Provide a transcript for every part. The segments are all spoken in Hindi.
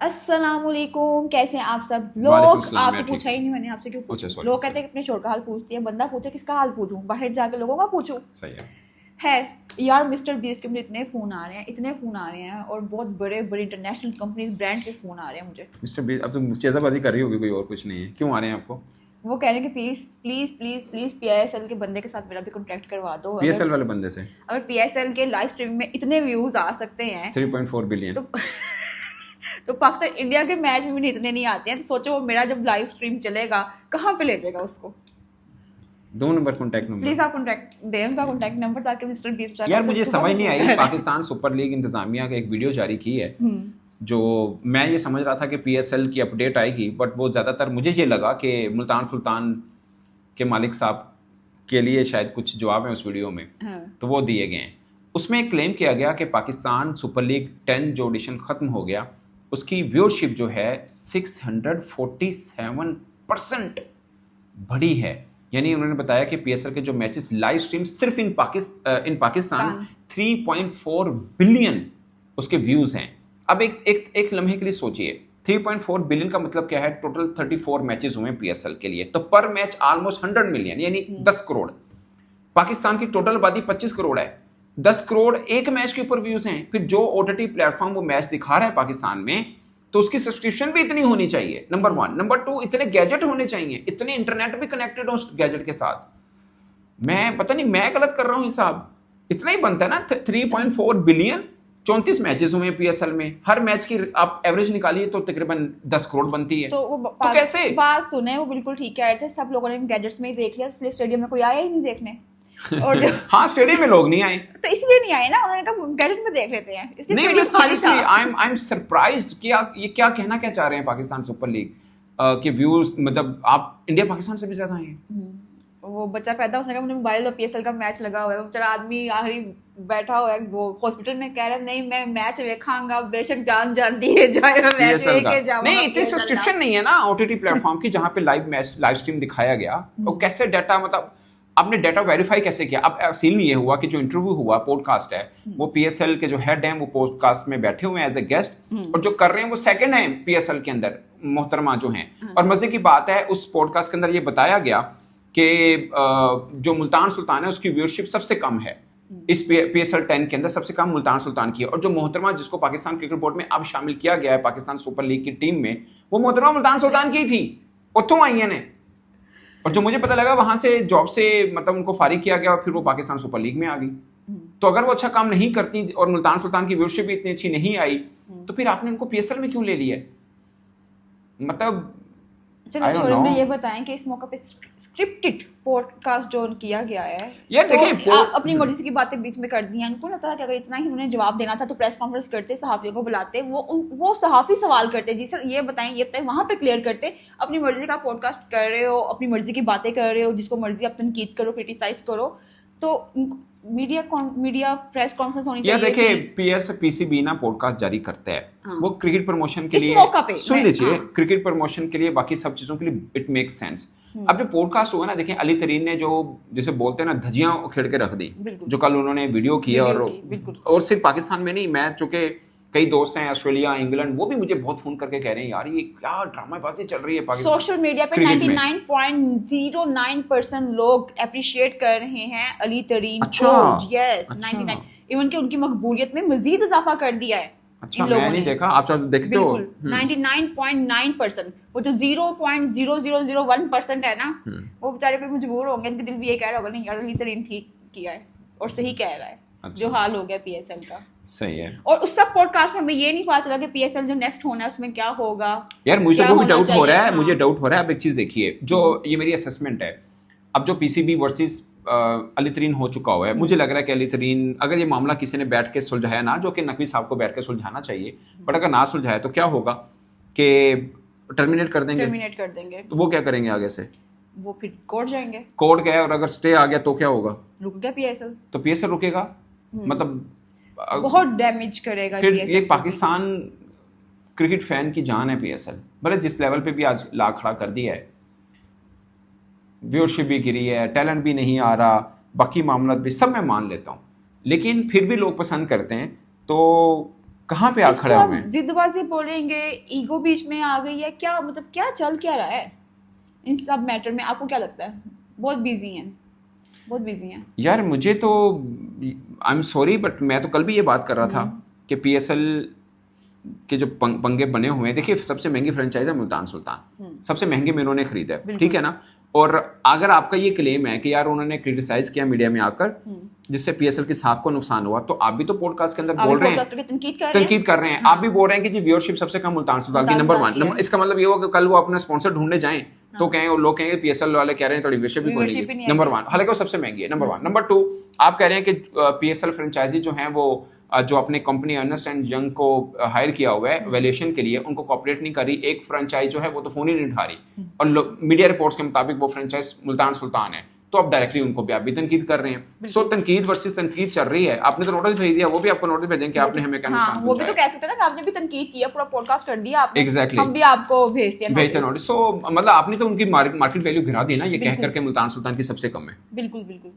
अस्सलामुअलैकुम, कैसे हैं आप सब वालेकुम लोग। सलाम। आपसे मैं ठीक पूछा हूँ। ही नहीं मैंने, आपसे क्यों अच्छा पूछूं। सॉरी लोग कहते सॉरी। हैं कि अपने शोर का हाल पूछती है, बंदा पूछे किसका हाल पूछूं, बाहर जाके लोगों का पूछूं। सही है। है यार, मिस्टर बीस्ट के मुझे इतने फ़ोन आ रहे हैं, इतने फ़ोन आ रहे हैं, और बहुत बड़े बड़े इंटरनेशनल कंपनीज ब्रांड के फ़ोन आ रहे हैं मुझे। मिस्टर बी अब तुम चेजाबाजी कर रही होगी, कोई और कुछ नहीं है। क्यों आ रहे हैं आपको? वो कह रहे हैं कि please please please please PISL के बंदे के साथ मेरा भी कॉन्टैक्ट करवा दो। अगर पीएसएल वाले बंदे से अगर PISL के लाइव स्ट्रीमिंग में इतने व्यूज़ आ सकते हैं 3.4 बिलियन। तो तो पाकिस्तान इंडिया के मैच में भी इतने नहीं आते हैं, तो सोचो वो मेरा जब लाइव स्ट्रीम चलेगा कहाँ पे ले जाएगा उसको। 2 नंबर कॉन्टैक्ट नंबर। प्लीज आप कॉन्टैक्ट दें उनका कॉन्टैक्ट नंबर, ताकि मिस्टर बीस यार मुझे सुबह समझ से नहीं फोन आई, कर रहे हैं। पाकिस्तान सुपर लीग इंतजामिया का एक वीडियो जारी की है, जो मैं ये समझ रहा था कि पीएसएल की अपडेट आएगी, बट वो ज़्यादातर मुझे ये लगा कि मुल्तान सुल्तान के मालिक साहब के लिए शायद कुछ जवाब है उस वीडियो में, हाँ। तो वो दिए गए हैं। उसमें एक क्लेम किया गया कि पाकिस्तान सुपर लीग 10 जो ऑडिशन ख़त्म हो गया, उसकी व्यूअरशिप जो है 647% बढ़ी है। यानी उन्होंने बताया कि पीएसएल के जो मैचेस लाइव स्ट्रीम सिर्फ इन पाकिस्तान 3.4 बिलियन उसके व्यूज़ हैं। अब एक लम्हे के लिए सोचिए, 3.4 बिलियन का मतलब क्या है? टोटल 34 मैचेस हुए पीएसएल के लिए, तो पर मैच ऑलमोस्ट 100 मिलियन, यानी 10 करोड़। पाकिस्तान की टोटल आबादी 25 करोड़ है, 10 करोड़ एक मैच के ऊपर व्यूज हैं। फिर जो ओटीटी प्लेटफॉर्म वो मैच दिखा रहा है पाकिस्तान में, तो उसकी सब्सक्रिप्शन भी इतनी होनी चाहिए, नंबर 1। नंबर 2, इतने गैजेट होने चाहिए, इतने इंटरनेट भी कनेक्टेड हो उस गैजेट के साथ। मैं पता नहीं मैं गलत कर रहा हूं हिसाब, इतना ही बनता है ना 3.4 बिलियन। 34 मैचेस हुए पीएसएल में, हर मैच की आप एवरेज निकालिए तो तकरीबन 10 करोड़ बनती है। तो वो तो कैसे? बात सुने, वो बिल्कुल ठीक कह रहे थे, सब लोगों ने गैजेट्स में ही देख लिया, इसलिए स्टेडियम में कोई आया ही नहीं देखने। और हाँ, स्टेडियम में लोग नहीं आए, तो इसलिए नहीं आए ना, उन्होंने कहा गैजेट में देख लेते हैं, इसलिए नहीं। मैं स्टेडियम खाली था। सीरियसली आई एम सरप्राइज्ड कि ये क्या कहना क्या चाह रहे हैं पाकिस्तान सुपर लीग के व्यूज, मतलब आप इंडिया पाकिस्तान से भी ज्यादा हैं। वो बच्चा पैदा, उसने कहा मुझे मोबाइल और PSL का मैच लगा हुआ है, वो बेचारा आदमी आखिरी बैठा हुआ है वो हॉस्पिटल में, कह रहा है नहीं मैं मैच देखांगा, बेशक जान जानती है जाए, मैं मैच पीएसएल का देखे जाऊंगा। नहीं, इतनी PSL का सब्सक्रिप्शन नहीं है ना ओटीटी प्लेटफॉर्म की जहां पे लाइव स्ट्रीम दिखाया गया। और कैसे डाटा, मतलब आपने डाटा वेरीफाई कैसे किया? अब सीन ये हुआ कि जो इंटरव्यू हुआ, पॉडकास्ट है, वो पीएसएल के जो हेड हैं वो पॉडकास्ट में बैठे हुए हैं एज ए गेस्ट, और जो कर रहे हैं वो सेकंड है पीएसएल के अंदर, मोहतरमा जो हैं। और मजे की बात है, उस पॉडकास्ट के अंदर ये बताया गया कि जो मुल्तान सुल्तान है उसकी व्यूअरशिप सबसे कम है इस पीएसएल 10 के अंदर, सबसे कम मुल्तान सुल्तान की है। और जो मोहतरमा जिसको पाकिस्तान क्रिकेट बोर्ड में अब शामिल किया गया है पाकिस्तान सुपर लीग की टीम में, वो मोहतरमा मुल्तान सुल्तान की थी, उतों आई है ने। और जो मुझे पता लगा वहां से जॉब से मतलब उनको फारिग किया गया और फिर वो पाकिस्तान सुपर लीग में आ गई। तो अगर वो अच्छा काम नहीं करती और मुल्तान सुल्तान की व्यूअरशिप भी इतनी अच्छी नहीं आई, तो फिर आपने उनको पीएसएल में क्यों ले लिया? मतलब चलो छोड़िए, मुझे ये बताएं कि इस मौके पे स्क्रिप्टेड पॉडकास्ट जो किया गया है, यार तो देखिए, अपनी मर्जी की बातें बीच में कर दी हैं। उनको लगता है कि अगर इतना ही उन्हें जवाब देना था तो प्रेस कॉन्फ्रेंस करते, सहाफियों को बुलाते, वो सहाफी सवाल करते, जी सर ये बताएं वहां पे क्लियर करते। अपनी मर्जी का पॉडकास्ट कर रहे हो, अपनी मर्जी की बातें कर रहे हो, जिसको मर्जी आप तनकीद करो, क्रिटिसाइज करो, तो मीडिया प्रेस कॉन्फ्रेंस होनी यार चाहिए देखिए, थी। पीसीबी ना पॉडकास्ट जारी करते हैं, हाँ। वो क्रिकेट प्रमोशन के इस लिए, मौका पे सुन लीजिए, हाँ। क्रिकेट प्रमोशन के लिए, बाकी सब चीजों के लिए इट मेक्स सेंस। अब जो पॉडकास्ट हुआ ना, देखें अली तरीन ने जो जैसे बोलते हैं ना धजियां उखेड़ के रख दी, जो कल उन्होंने वीडियो की है, और सिर्फ पाकिस्तान में नहीं, मैं चूंकि कई दोस्त हैं ऑस्ट्रेलिया, इंग्लैंड, वो भी मुझे बहुत फोन करके कह रहे हैं यार ये क्या ड्रामाबाजी चल रही है पाकिस्तान सोशल मीडिया पे 99.09% लोग अप्रिशिएट कर रहे हैं अली तरीन को। यस, 99। इवन कि उनकी मकबूलियत में मजीद इजाफा कर दिया है। अच्छा, मैं नहीं देखा, आप सब देखते हो। 99.9%, वो जो 0.0001% है ना, वो बेचारे कोई मजबूर होंगे, इनके दिल भी ये कह रहा होगा नहीं यार अली तरीन ठीक किया है और सही कह रहा है। अच्छा। जो हाल हो गया पीएसएल का, सही है। और उस सब पॉडकास्ट में हमें ये नहीं पता चला कि पीएसएल जो नेक्स्ट होना है उसमें क्या होगा। यार मुझे तो वो भी डाउट हो रहा है, हाँ। मुझे डाउट हो रहा है। अब एक चीज देखिए, जो ये मेरी असेसमेंट है, अब जो पीसीबी वर्सेस अली तरीन हो चुका हुआ है, मुझे लग रहा है कि अली तरीन, अगर ये मामला किसी ने बैठ के सुलझाया ना, जो कि नकवी साहब को बैठ के सुलझाना चाहिए, बट अगर ना सुलझाया तो क्या होगा कि टर्मिनेट कर देंगे। तो वो क्या करेंगे आगे से? वो फिर कोर्ट जाएंगे। कोर्ट गए और अगर स्टे आ गया तो क्या होगा? रुक गया पीएसएल, तो पीएसएल रुकेगा, मतलब बहुत डैमेज करेगा फिर PSL ये पाकिस्तान क्रिकेट फैन की जान है पीएसएल, मतलब जिस लेवल पे भी आज ला खड़ा कर दिया है, व्यूअरशिप भी गिरी है, टैलेंट भी नहीं आ रहा, बाकी मामला भी सब मैं मान लेता हूँ, लेकिन फिर भी लोग पसंद करते हैं। तो कहाँ पे आ इसको खड़ा आप हुए हैं? जिद्दबाजी बोलेंगे, ईगो बीच में आ गई है क्या, मतलब क्या चल क्या रहा है इन सब मैटर में, आपको क्या लगता है? बहुत बिजी हैं, बहुत बिजी हैं। यार मुझे तो आई एम सॉरी बट मैं तो कल भी ये बात कर रहा था कि पीएसएल के जो पंगे बने हुए हैं, देखिए सबसे महंगी फ्रेंचाइज है मुल्तान सुल्तान, सबसे महंगे में उन्होंने खरीदा है, ठीक है ना। और अगर आपका ये क्लेम है कि यार उन्होंने क्रिटिसाइज किया मीडिया में आकर जिससे पीएसएल की साख को नुकसान हुआ, तो आप भी तो पॉडकास्ट के अंदर बोल रहे हैं, तनकीद कर रहे हैं, आप भी बोल रहे हैं कि जी व्यूअरशिप सबसे कम मुल्तान सुल्तान की, नंबर 1। इसका मतलब ये हुआ कि कल वो अपना स्पॉन्सर ढूंढने जाएं तो कहें, वो लोग कहेंगे पीएसएल वाले कह रहे हैं थोड़ी व्यूअरशिप भी कोई नहीं, नंबर 1, हालांकि वो सबसे महंगी है, नंबर 1। नंबर 2, आप कह रहे हैं कि पीएसएल फ्रेंचाइजी जो है वो जो अपने कंपनी अर्नेस्ट एंड यंग को हायर किया हुआ है वैल्यूएशन के लिए, उनको कॉपरेट नहीं कर रही। एक फ्रेंचाइज जो है वो तो फोन ही नहीं उठा रही, और मीडिया रिपोर्ट्स के मुताबिक वो फ्रेंचाइज मुल्तान सुल्तान है, तो आप डायरेक्टली उनको भी आप भी तनकीद कर रहे हैं। सो तनकीद वर्सेस तनकीद चल रही है। आपने तो नोटिस भेज दिया, वो भी आपको नोटिस भेजेंगे कि आपने हमें क्या नुकसान वो भी तो कह सकते हैं ना कि आपने भी तनकीद किया, पूरा पॉडकास्ट कर दिया आपने, एग्जैक्टली, हम भी आपको भेजते हैं नोटिस। सो मतलब आपने तो उनकी मार्केट वैल्यू गिरा दी ना, ये कह करके मुल्तान सुल्तान की सबसे कम है। बिल्कुल बिल्कुल।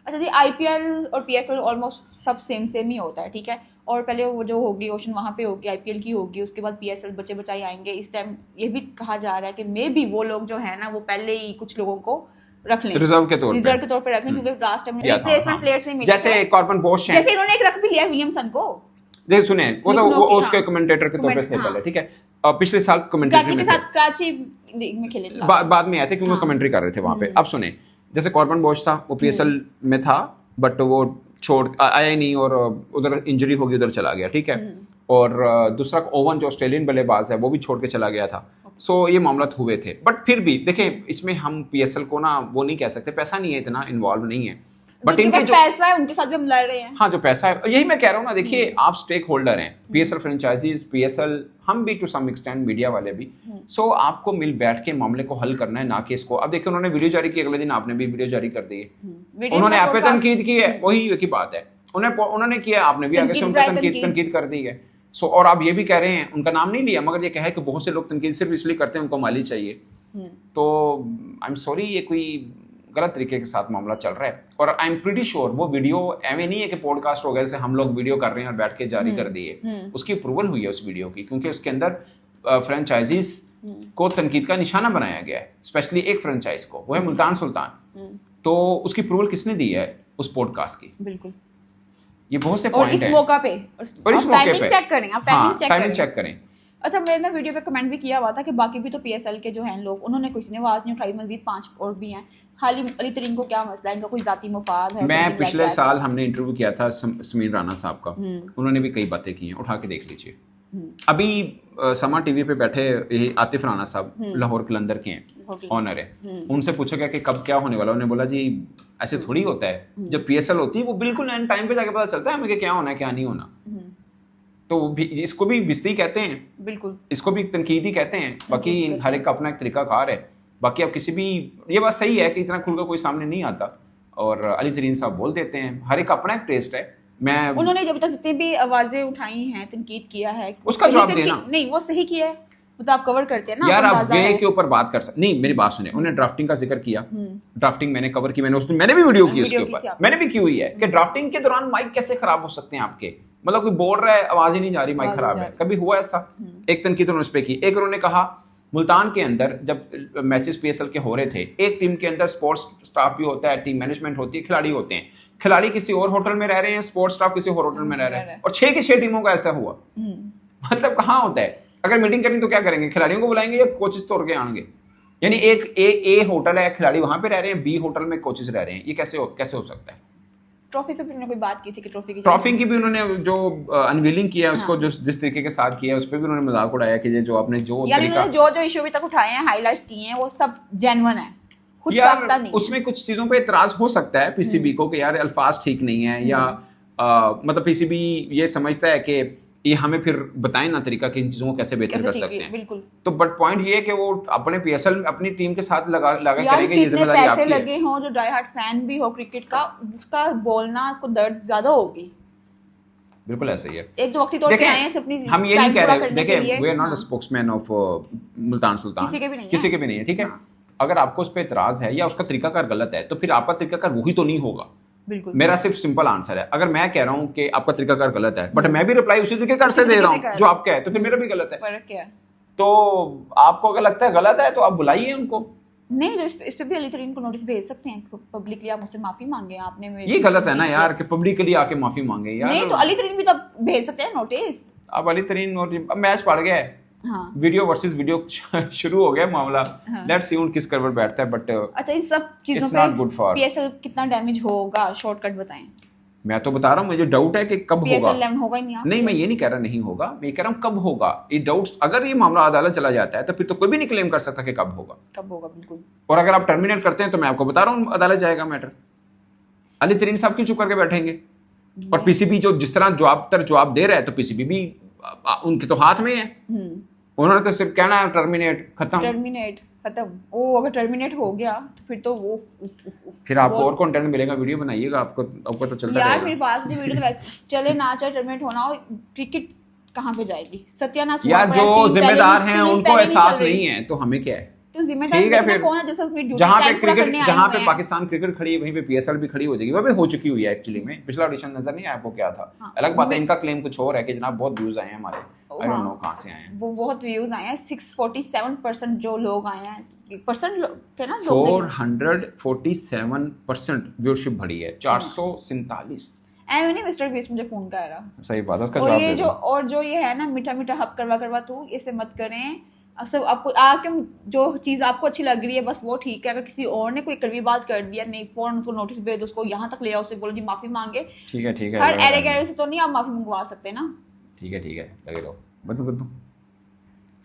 अच्छा जी, आईपीएल और पीएसएल ऑलमोस्ट सब सेम ही होता है, ठीक है। और पहले वो जो होगी ओशन वहाँ पे होगी, आईपीएल की होगी, उसके बाद पीएसएल बच्चे बचाई आएंगे। इस टाइम ये भी कहा जा रहा है कि मे भी वो लोग जो है ना वो पहले ही कुछ लोगों को रख लें, रिजर्व के तौर पे रख लें, क्योंकि लास्ट टाइम रिप्लेसमेंट प्लेयर्स नहीं मिले, जैसे कॉर्बन बोश है, जैसे इन्होंने एक रख भी लिया विलियमसन को। देख सुने, वो तो वो उसके कमेंटेटर के तौर पे थे पहले, ठीक है। पिछले साल कमेंटेटर में कराची लीग में खेले, बाद में आए थे क्योंकि वो कमेंट्री कर रहे थे वहां पे। अब सुने, जैसे कॉर्बन बोश था, वो पीएसएल में था बट वो छोड़ आया ही नहीं, और उधर इंजरी होगी, उधर चला गया, ठीक है। और दूसरा ओवन जो ऑस्ट्रेलियन बल्लेबाज है वो भी छोड़ के चला गया था। सो ये मामला हुए थे, बट फिर भी देखें इसमें हम पीएसएल को ना वो नहीं कह सकते, पैसा नहीं है, इतना इन्वॉल्व नहीं है, बट इनके जो पैसा है उनके साथ भी हम लड़ रहे हैं। हाँ, जो पैसा है, यही मैं कह रहा हूँ ना। देखिए आप स्टेक होल्डर हैं, पीएसएल फ्रेंचाइजीज, पीएसएल, हम भी टू सम एक्सटेंड, मीडिया वाले भी। सो आपको मिल बैठ के मामले को हल करना है, ना कि इसको। अब देखिए उन्होंने वीडियो जारी की, अगले दिन आपने भी वीडियो जारी कर दी है, उन्होंने आप पे तनकीद की है, वही की बात है, उन्होंने किया, आपने भी आगे से उन पर तनकीद कर दी है। सो और आप ये भी कह रहे हैं, उनका नाम नहीं लिया, मगर ये कहा है कि बहुत से लोग तनकीद सिर्फ इसलिए करते हैं उनको माली चाहिए। तो आई एम सॉरी, ये कोई गलत तरीके के साथ मामला चल रहा है। और आई एम प्रीटी श्योर वो वीडियो एवं नहीं है कि पॉडकास्ट हो गए जैसे हम लोग वीडियो कर रहे हैं और बैठ के जारी कर दिए, उसकी अप्रूवल हुई है उस वीडियो की, क्योंकि उसके अंदर फ्रेंचाइजीज को तनकीद का निशाना बनाया गया है, स्पेशली एक फ्रेंचाइज को, वो है मुल्तान सुल्तान। तो उसकी अप्रूवल किसने दी है उस पॉडकास्ट की? बिल्कुल, ये बहुत से पॉइंट है। और इस मौके पे चेक करें, आप टाइमिंग चेक करें। अच्छा, मैंने ना वीडियो पे कमेंट भी किया हुआ था कि बाकी भी तो पीएसएल के जो हैं लोग, उन्होंने किसी ने आवाज नहीं उठाई, मजीद 5 और भी हैं। हाली अली तरीन को क्या मसला है, इनका कोई जाती मुफाद है? मैं पिछले साल हमने इंटरव्यू किया था समीर राणा साहब का, उन्होंने भी कई बातें की हैं, उठा के देख लीजिए। अभी समा टीवी पे बैठे यही आतिफ राणा साहब, लाहौर कलंदर के हैं, ऑनर है, उनसे पूछा गया कि कब क्या होने वाला, उन्होंने बोला जी ऐसे थोड़ी होता है, जब पीएसएल होती है वो बिल्कुल एंड टाइम पे जाके पता चलता है हमें कि क्या होना है क्या नहीं होना। तो इसको भी बिस्ती कहते हैं, बिल्कुल, इसको भी तनकीद ही कहते हैं। बाकी हर एक का अपना एक तरीका कार है। बाकी अब किसी भी, ये बात सही है कि इतना खुलकर कोई सामने नहीं आता, और अली तरीन साहब बोल देते हैं, हर एक का अपना एक टेस्ट है। उन्होंने जब तक जितनी भी आवाजें उठाई हैं, तनकीद किया है, उसका जवाब देना नहीं, वो सही किया है, मतलब आप कवर करते हैं ना यार, आप वे के ऊपर बात कर सकते नहीं। मेरी बात सुने, उन्होंने ड्राफ्टिंग का जिक्र किया, ड्राफ्टिंग मैंने कवर की, मैंने भी वीडियो की उसके ऊपर, मैंने भी की हुई है कि ड्राफ्टिंग के दौरान माइक कैसे खराब हो सकते हैं आपके, मतलब कोई बोल रहा है आवाज ही नहीं जा रही, माइक खराब है, कभी हुआ ऐसा? एक तनकीद उन्होंने उस पे की। एक उन्होंने कहा मुल्तान के अंदर जब मैचेस पीएसएल के हो रहे थे, एक टीम के अंदर स्पोर्ट्स स्टाफ भी होता है, टीम मैनेजमेंट होती है, खिलाड़ी होते हैं, खिलाड़ी किसी और होटल में रह रहे हैं, स्पोर्ट्स स्टाफ किसी और होटल में रह रहे हैं, और 6 की 6 टीमों का ऐसा हुआ। मतलब कहाँ होता है? अगर मीटिंग करनी तो क्या करेंगे, खिलाड़ियों को बुलाएंगे या कोचेस तोड़ के आएंगे? यानी एक ए होटल है, खिलाड़ी वहां पे रह रहे हैं, बी होटल में कोचेस रह रहे हैं, ये कैसे हो सकता है? ट्रॉफी पे भी उन्होंने कोई बात की थी कि ट्रॉफी की भी उन्होंने जो अनवीलिंग किया है उसको, जिस तरीके के साथ किया है उस पे भी उन्होंने मजाक उड़ाया कि ये जो आपने जो इशू अभी तक उठाए हैं, हाइलाइट्स किए हैं, वो सब जेन्युइन है, खुद साफ्ता नहीं। उसमें कुछ चीजों पे इतराज हो सकता है पीसीबी को कि यार अल्फाज ठीक नहीं है, या मतलब पीसीबी ये समझता है कि ये हमें फिर बताएं ना तरीका कि इन चीजों को कैसे बेहतर कर सकते हैं। बिल्कुल। तो बट पॉइंट ये है कि वो अपने पीएसएल अपनी टीम के साथ लगा करेंगे, ये जिम्मेदारी आपकी है। पैसे लगे हों, जो डाई हार्ट फैन भी हो क्रिकेट का, उसका बोलना, उसको दर्द ज्यादा होगी। बिल्कुल ऐसा ही है। एक जो वक्ती तौर पे आए हैं अपनी, हम ये नहीं कह रहे, देखिए we are not a spokesman of Multan Sultan, किसी के भी नहीं है, ठीक है। अगर आपको उस पर इतराज है या उसका तरीकाकार गलत है, तो फिर आपका तरीकाकार वही तो नहीं होगा। बिल्कुल मेरा सिर्फ सिंपल आंसर है। अगर मैं कह रहा हूँ कि आपका तरीकाकार गलत है, बट मैं भी रिप्लाई उसी तरीके से दे रहा हूँ जो आपका है, तो फिर मेरा भी गलत है। फर्क क्या है? तो आपको अगर लगता है गलत है तो आप बुलाइए उनको। नहीं, तो इस पे भी अली तरीन को नोटिस भेज सकते हैं पब्लिकली, आप मुझसे माफी मांगे, आपने ये गलत है ना यार कि पब्लिकली आके माफी मांगे यार। नहीं, तो अली तरीन भी तो भेज सकते हैं नोटिस। अब अली तरीन अब मैच पड़ गया है, हाँ, वीडियो वर्सेस वीडियो शुरू हो गया मामला। हाँ। लेट्स सी किस करवट बैठता है, बट अच्छा, इन सब चीजों it's not good for- पे पीएसएल कितना डैमेज होगा, शॉर्टकट बताएं। मैं तो बता रहा हूँ मुझे डाउट है कि कब होगा। पीएसएल 11 होगा ही नहीं। नहीं, मैं ये नहीं कह रहा नहीं होगा, मैं कह रहा हूँ कब होगा। ये डाउट्स, अगर ये मामला अदालत चला जाता है तो फिर तो कोई भी नहीं क्लेम कर सकता कि कब होगा। कब होगा, बिल्कुल। और अगर आप टर्मिनेट करते हैं तो मैं आपको बता रहा हूँ अदालत जाएगा मैटर। अली तरीन साहब क्यों चुप करके बैठेंगे? और पीसीबी जो जिस तरह जवाब दे रहा है, तो पीसीबी भी उनके तो हाथ में है। उन्होंने तो सिर्फ कहना है टर्मिनेट, खत्म। ओ, अगर टर्मिनेट हो गया तो फिर तो वो फिर आपको और कंटेंट मिलेगा, वीडियो बनाइएगा, आपको तो चलता यार रहेगा। मेरे पास भी वीडियो तो वैसे चले ना चले, टर्मिनेट होना हो, क्रिकेट कहाँ पे जाएगी? सत्यानाश यार जो जिम्मेदार हैं उनको एहसास नहीं है, तो हमें क्या है? तो जिम्मेदार ठीक है, फिर कौन है जो अपनी ड्यूटी जहाँ पे टाइम पूरा क्रिकेट, करने आए जहाँ हुए पे हैं? पाकिस्तान क्रिकेट खड़ी है वहीं पे पीएसएल भी खड़ी हो जाएगी। वो भी हो चुकी हुई है एक्चुअली में। पिछला ऑडिशन नजर नहीं आया आपको क्या था? हाँ, अलग बात है, इनका क्लेम कुछ और है कि जनाब बहुत व्यूज आए हैं हमारे, आई डोंट नो कहाँ से आए हैं। वो बहुत व्यूज आए हैं, 647% जो लोग आए हैं, परसेंट थे ना लोग, 447% व्यूअरशिप बढ़ी है, 447। नहीं, मिस्टर बीस्ट मुझे फोन कर रहा। सही बात है, उसका और जवाब ये दे जो दो। और जो ये है ना मीठा मीठा हक करवा तू, इसे मत करें। सब आपको आके जो चीज आपको अच्छी लग रही है बस वो ठीक है। अगर किसी और ने कोई कड़वी बात कर दिया, नहीं, फौरन उसको नोटिस भेज दो, उसको यहाँ तक ले आओ, उससे बोलो जी माफी मांगे। ठीक है हर एरे गैरे से तो नहीं आप माफी मंगवा सकते ना। ठीक है लगे रहो, बदू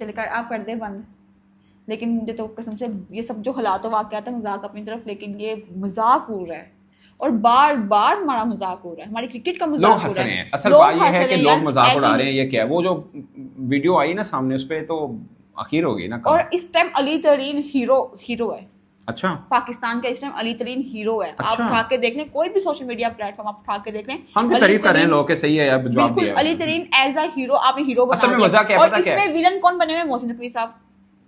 चले कर आप कर दे बंद। लेकिन मुझे तो कसम से ये सब जो हालात वाकयात है, मजाक अपनी तरफ, लेकिन ये मजाक हो रहा है और बार बार हमारा मजाक हो रहा है, हमारी क्रिकेट का मजाक लोग हो हंस रहा रहे है। हैं। असल बात ये है कि लोग मजाक उड़ा रहे हैं। ये क्या है, वो जो वीडियो आई ना सामने, उस पे तो आखिर होगी ना। और इस टाइम अली तरीन हीरो है। अच्छा, पाकिस्तान का इस टाइम अली तरीन हीरो है। अच्छा। आप उठा के देख लें, कोई भी सोशल मीडिया प्लेटफॉर्म आप उठा के देख लें, हम भी तारीफ कर रहे हैं लोग के, सही है यार, जवाब बिल्कुल दिया। अली तरीन एज अ हीरो आपने हीरो बना असल में दिया। मजा क्या है और पता क्या है? इसमें विलन कौन बने हुए? मोहसिन नकवी साहब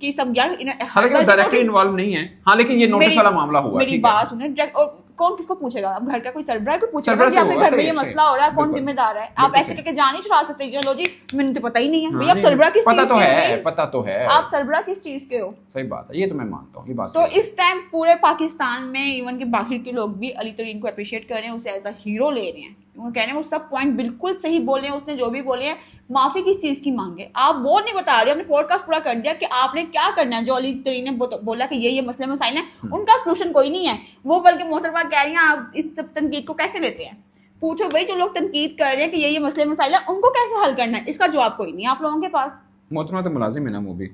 की सब यार हालांकि वो डायरेक्टली इन्वॉल्व नहीं है। हाँ, लेकिन ये नोटिस वाला मामला हुआ। मेरी बात सुने, और कौन किसको पूछेगा? अब घर का कोई सरबराह को पूछेगा कि आपके घर में ये मसला हो रहा है, कौन जिम्मेदार है? आप ऐसे करके जान ही छुड़ा सकते हैं, चलो जी मैंने तो पता ही नहीं है भैया, आप सरबराह किस चीज के हो? पता तो है आप सरबराह किस चीज के हो? सही बात है, ये तो मैं मानता हूँ, ये बात तो सही है। इस टाइम पूरे पाकिस्तान में इवन के बाहर के लोग भी अली तरीन को अप्रिशिएट कर रहे हैं, उसे एज अ हीरो ले रहे हैं। वो कह रहे हैं वो सब पॉइंट बिल्कुल सही बोले हैं, उसने जो भी बोले हैं। माफी किस चीज की मांगे? आप वो नहीं बता रहे, आपने पॉडकास्ट पूरा कर दिया कि आपने क्या करना है। जो अली तरीन ने बोला कि ये मसले मसाइल हैं, उनका सोल्यूशन कोई नहीं है। वो बल्कि मोहतरमा कह रही हैं आप इस सब तनकीद को कैसे लेते हैं? पूछो भाई, जो लोग तनकीद कर रहे हैं कि ये मसले मसाइल हैं, उनको कैसे हल करना है? इसका जवाब कोई नहीं है आप लोगों के पास। मोहतरमा तो मुलाजिम है ना, वो भी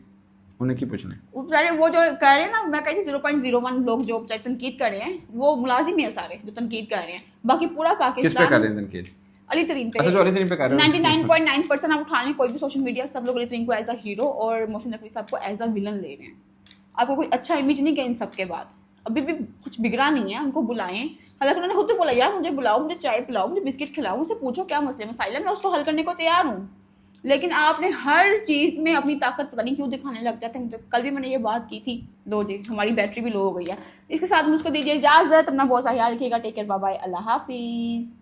उन्हें की पूछना है। बेचारे वो जो कह रहे हैं ना, मैं कहती 0.01 लोग जो तनकीद कर रहे हैं वो मुलाजिम है सारे जो तनकीद कर रहे हैं। बाकी पूरा किस पे पाकिस्तान कर रहे हैं तनकीद? अली तरीन पे। अच्छा, जो अली तरीन पे कर रहे हैं। 99.9% आप उठा लें कोई भी सोशल मीडिया, सब लोग अली तरीन को एज अ हीरो और मोहसिन नकवी साहब को एज अ विलन ले रहे हैं। आपको कोई अच्छा इमेज नहीं गया इन सब के बाद? अभी भी कुछ बिगड़ा नहीं है, उनको बुलाएं। हालांकि उन्होंने खुद तो बोला यार मुझे बुलाओ, मुझे चाय पिलाओ, मुझे बिस्किट खिलाओ, मुझसे पूछो क्या मसले मसाइल है, मैं उसको हल करने को तैयार हूँ। लेकिन आपने हर चीज में अपनी ताकत पता नहीं क्यों दिखाने लग जाते हैं। कल भी मैंने ये बात की थी। लो जी, हमारी बैटरी भी लो हो गई है। इसके साथ मुझको दीजिए इजाजत। अपना बहुत सा ख्याल रखिएगा। टेक केयर, बाय बाय, अल्लाह हाफिज।